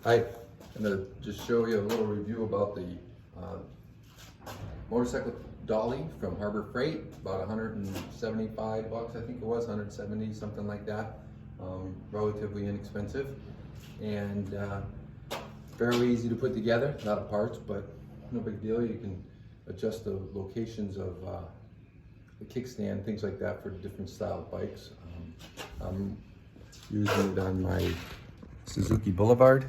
Hi, I'm going to just show you a little review about the motorcycle Dolly from Harbor Freight. About 175 bucks, I think it was, 170, something like that. Relatively inexpensive and fairly easy to put together. A lot of parts, but no big deal. You can adjust the locations of the kickstand, things like that for different style bikes. I'm using it on my Suzuki Boulevard,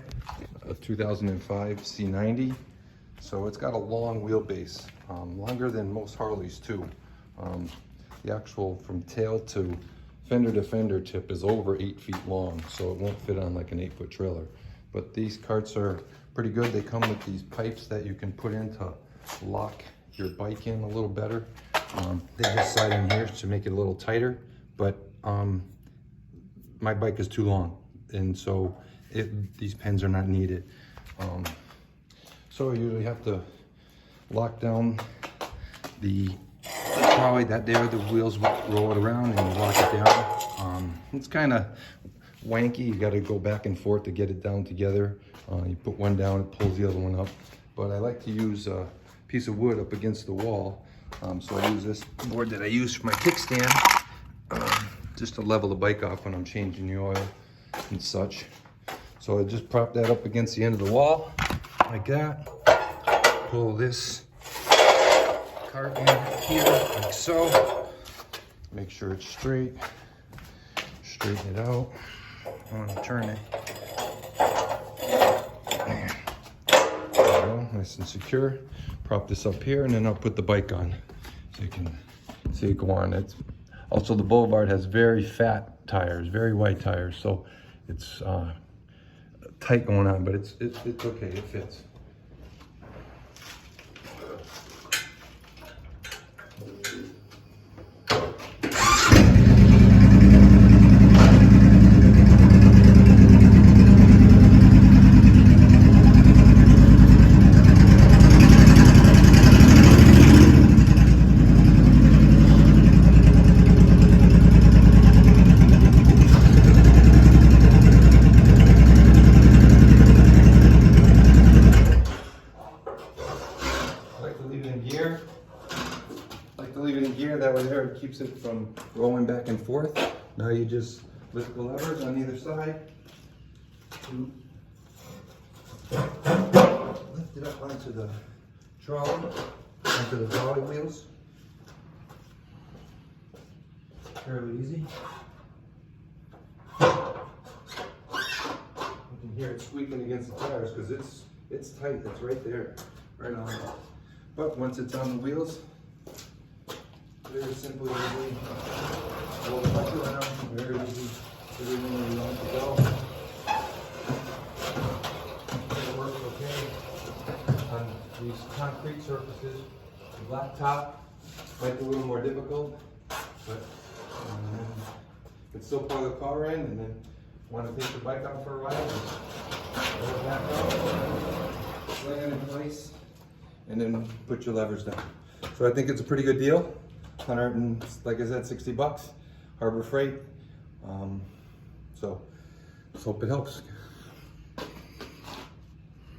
a 2005 C90. So it's got a long wheelbase, longer than most Harleys too. The actual from tail to fender tip is over 8 feet long, so it won't fit on like an 8-foot trailer. But these carts are pretty good. They come with these pipes that you can put in to lock your bike in a little better. They just slide in here to make it a little tighter, but my bike is too long, and so these pins are not needed. So I usually have to lock down the trolley. That there, the wheels roll it around and you lock it down. It's kind of wanky. You got to go back and forth to get it down together. You put one down, it pulls the other one up. But I like to use a piece of wood up against the wall. So I use this board that I use for my kickstand, just to level the bike off when I'm changing the oil and such. So I just prop that up against the end of the wall, like that. Pull this cart in here, like so. Make sure it's straight. Straighten it out. I want to turn it. There we go, nice and secure. Prop this up here, and then I'll put the bike on, so you can see it go on. It's also, the Boulevard has very fat tires, very wide tires, so it's tight going on, but it's okay, it fits. That way there, it keeps it from rolling back and forth. Now you just lift the levers on either side. Lift it up onto the trolley, onto the dolly wheels. Fairly easy. You can hear it squeaking against the tires because it's tight. It's right there, right on. But once it's on the wheels, very simply easy. Roll the bike around, very easy. Everything where you want it to go. It works okay on these concrete surfaces. The black top might be a little more difficult, but you can still plug the car in, and then want to take the bike out for a ride, roll it back up, sling it in place, and then put your levers down. So I think it's a pretty good deal. 100 and, like I said, 60 bucks, Harbor Freight. So hope it helps.